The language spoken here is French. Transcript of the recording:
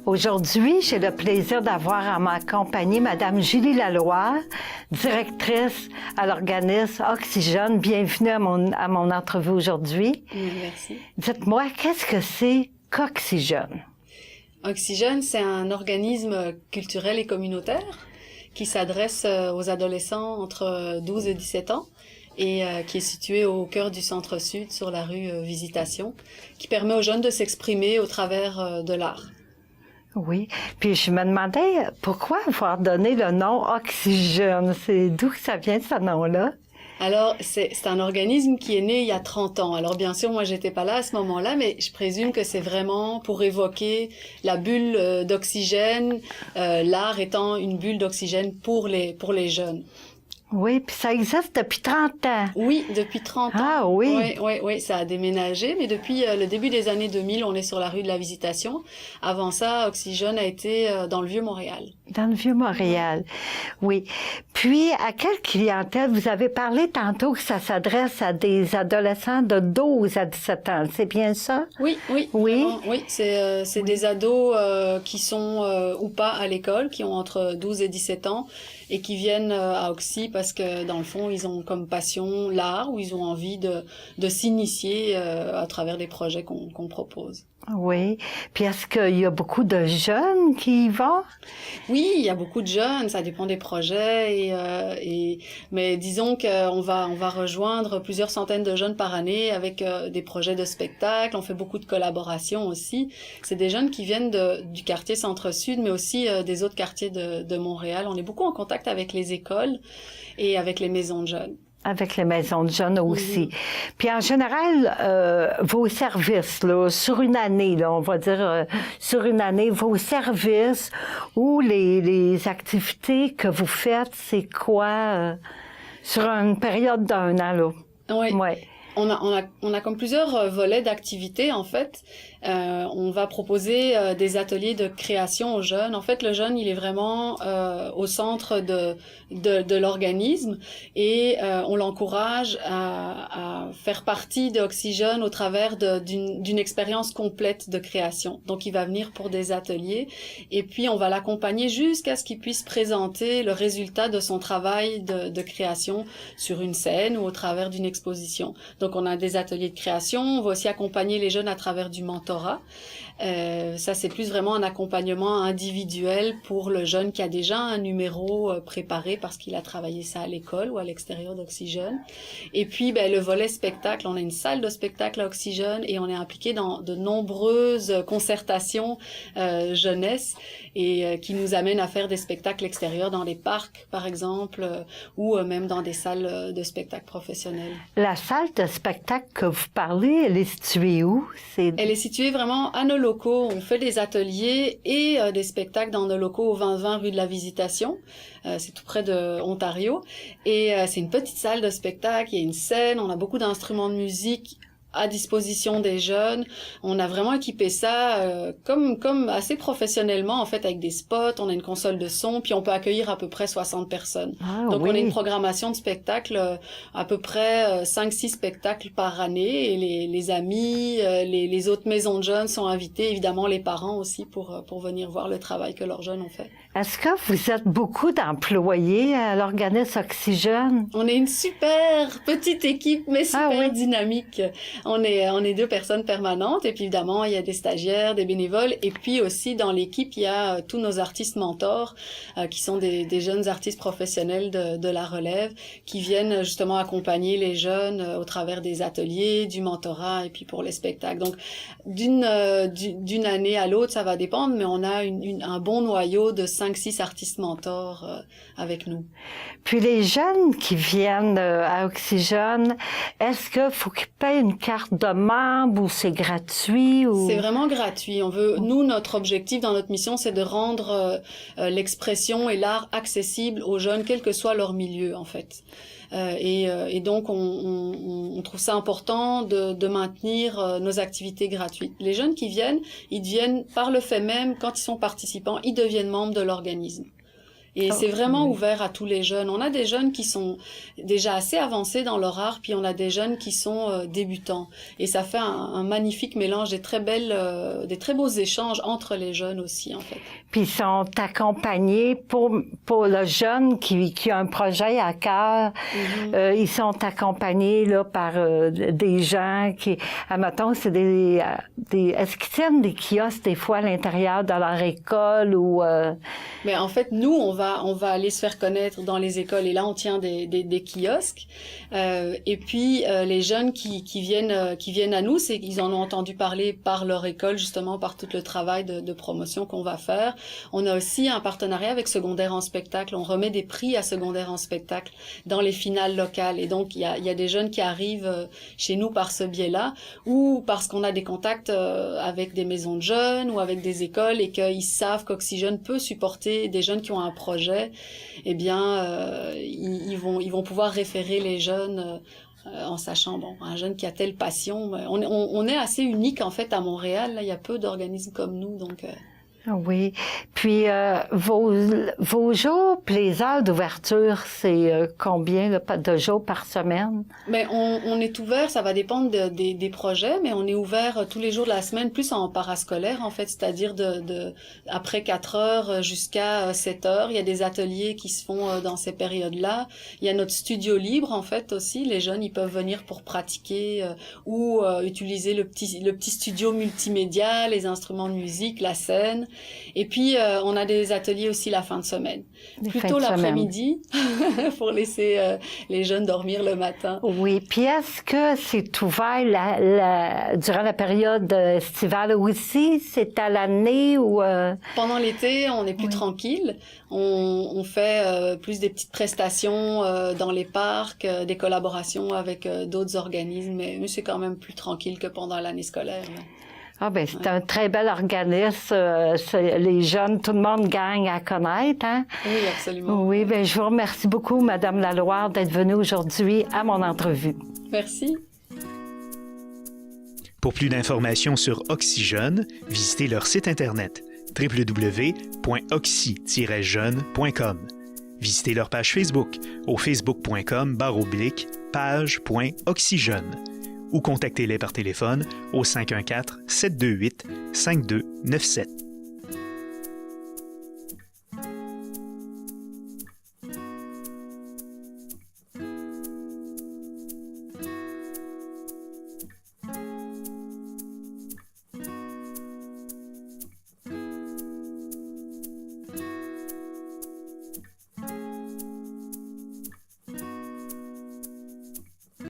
Aujourd'hui, j'ai le plaisir d'avoir à ma compagnie Madame Julie Laloy, directrice à l'organisme Oxygène. Bienvenue à mon entrevue aujourd'hui. Merci. Dites-moi, qu'est-ce que c'est qu'Oxygène? Oxygène, c'est un organisme culturel et communautaire qui s'adresse aux adolescents entre 12 et 17 ans et qui est situé au cœur du centre-sud sur la rue Visitation, qui permet aux jeunes de s'exprimer au travers de l'art. Oui, puis je me demandais pourquoi avoir donné le nom Oxygène. C'est d'où que ça vient, ce nom-là? Alors, c'est un organisme qui est né il y a 30 ans. Alors, bien sûr, moi, j'étais pas là à ce moment-là, mais je présume que c'est vraiment pour évoquer la bulle d'oxygène, l'art étant une bulle d'oxygène pour les jeunes. Oui, puis ça existe depuis 30 ans. Oui, depuis 30 ans. Ah oui? Oui, ça a déménagé, mais depuis le début des années 2000, on est sur la rue de la Visitation. Avant ça, Oxygène a été dans le Vieux-Montréal. Dans le Vieux-Montréal, oui. Puis, à quelle clientèle? Vous avez parlé tantôt que ça s'adresse à des adolescents de 12 à 17 ans, c'est bien ça? Oui. Vraiment, oui, c'est des ados qui sont ou pas à l'école, qui ont entre 12 et 17 ans et qui viennent à Oxy parce que, dans le fond, ils ont comme passion l'art ou ils ont envie de s'initier à travers des projets qu'on propose. Oui. Puis est-ce qu'il y a beaucoup de jeunes qui y vont? Oui, il y a beaucoup de jeunes, ça dépend des projets mais disons qu'on va rejoindre plusieurs centaines de jeunes par année avec des projets de spectacle. On fait beaucoup de collaborations aussi. C'est des jeunes qui viennent du quartier Centre-Sud, mais aussi des autres quartiers de Montréal. On est beaucoup en contact avec les écoles et avec les maisons de jeunes. Avec les maisons de jeunes aussi. Puis en général, vos services, là, sur une année, là, on va dire sur une année, vos services ou les activités que vous faites, c'est quoi sur une période d'un an, là? Oui. Ouais. On a comme plusieurs volets d'activités, en fait. On va proposer des ateliers de création aux jeunes. En fait, le jeune, il est vraiment au centre de l'organisme et on l'encourage à faire partie d'Oxygène au travers d'une expérience complète de création. Donc, il va venir pour des ateliers et puis on va l'accompagner jusqu'à ce qu'il puisse présenter le résultat de son travail de création sur une scène ou au travers d'une exposition. Donc, on a des ateliers de création. On va aussi accompagner les jeunes à travers du mentorat. Ça, c'est plus vraiment un accompagnement individuel pour le jeune qui a déjà un numéro préparé parce qu'il a travaillé ça à l'école ou à l'extérieur d'Oxygène. Et puis, le volet spectacle, on a une salle de spectacle à Oxygène et on est impliqué dans de nombreuses concertations jeunesse et qui nous amènent à faire des spectacles extérieurs dans les parcs, par exemple, ou même dans des salles de spectacle professionnels. La salle de spectacle que vous parlez, elle est située où? Elle est située vraiment à nos locaux. On fait des ateliers et des spectacles dans nos locaux au 2020 rue de la Visitation. C'est tout près de Ontario. Et c'est une petite salle de spectacle. Il y a une scène. On a beaucoup d'instruments de musique à disposition des jeunes. On a vraiment équipé ça comme assez professionnellement, en fait, avec des spots. On a une console de son, puis on peut accueillir à peu près 60 personnes. Ah, donc, oui. on a une programmation de spectacles, à peu près 5-6 spectacles par année. Et les amis, les autres maisons de jeunes sont invités, évidemment les parents aussi, pour venir voir le travail que leurs jeunes ont fait. Est-ce que vous êtes beaucoup d'employés à l'organisme Oxygène? On est une super petite équipe, mais super dynamique. On est 2 personnes permanentes et puis évidemment il y a des stagiaires, des bénévoles et puis aussi dans l'équipe il y a tous nos artistes mentors qui sont des jeunes artistes professionnels de la relève qui viennent justement accompagner les jeunes au travers des ateliers, du mentorat et puis pour les spectacles. Donc d'une année à l'autre ça va dépendre, mais on a un bon noyau de 5-6 artistes mentors avec nous. Puis les jeunes qui viennent à Oxygène, est-ce qu'il faut qu'ils payent une carte de membre ou c'est gratuit? Ou... C'est vraiment gratuit. Nous, notre objectif dans notre mission, c'est de rendre l'expression et l'art accessible aux jeunes, quel que soit leur milieu, en fait. Et donc, on trouve ça important de maintenir nos activités gratuites. Les jeunes qui viennent, ils deviennent, par le fait même, quand ils sont participants, ils deviennent membres de l'organisme. Et Oh, c'est vraiment oui. ouvert à tous les jeunes. On a des jeunes qui sont déjà assez avancés dans leur art, puis on a des jeunes qui sont débutants. Et ça fait un magnifique mélange, des très beaux échanges entre les jeunes aussi, en fait. Puis ils sont accompagnés pour le jeune qui a un projet à cœur. Ils sont accompagnés là par des gens qui, admettons, c'est est-ce qu'ils tiennent des kiosques des fois à l'intérieur de leur école ou Mais en fait, nous, on va aller se faire connaître dans les écoles et là, on tient des kiosques. Et puis, les jeunes qui viennent à nous, c'est qu'ils en ont entendu parler par leur école, justement, par tout le travail de promotion qu'on va faire. On a aussi un partenariat avec Secondaire en spectacle. On remet des prix à Secondaire en spectacle dans les finales locales. Et donc, il y a des jeunes qui arrivent chez nous par ce biais-là ou parce qu'on a des contacts avec des maisons de jeunes ou avec des écoles et qu'ils savent qu'Oxygène peut supporter des jeunes qui ont un projet. Eh bien, ils vont pouvoir référer les jeunes en sachant, bon, un jeune qui a telle passion. On est assez unique, en fait, à Montréal. Là, il y a peu d'organismes comme nous, donc... Oui. Puis vos jours, puis les heures d'ouverture, c'est combien là, de jours par semaine? Ben, on est ouvert, ça va dépendre des projets, mais on est ouvert tous les jours de la semaine, plus en parascolaire, en fait, c'est-à-dire après 4 heures jusqu'à 7 heures. Il y a des ateliers qui se font dans ces périodes-là. Il y a notre studio libre, en fait, aussi. Les jeunes, ils peuvent venir pour pratiquer ou utiliser le petit studio multimédia, les instruments de musique, la scène. Et puis, on a des ateliers aussi la fin de semaine. Plutôt l'après-midi, pour laisser les jeunes dormir le matin. Oui. Puis est-ce que c'est ouvert durant la période estivale aussi? C'est à l'année ou... Pendant l'été, on est plus tranquille. On fait plus des petites prestations dans les parcs, des collaborations avec d'autres organismes, mais c'est quand même plus tranquille que pendant l'année scolaire. Là. Ah ben c'est un très bel organisme. Les jeunes, tout le monde gagne à connaître, hein? Oui, absolument. Oui, ben je vous remercie beaucoup, Madame Laloire, d'être venue aujourd'hui à mon entrevue. Merci. Pour plus d'informations sur Oxygène, visitez leur site internet www.oxy-jeune.com. Visitez leur page Facebook au facebook.com/page.oxygène ou contactez-les par téléphone au 514-728-5297.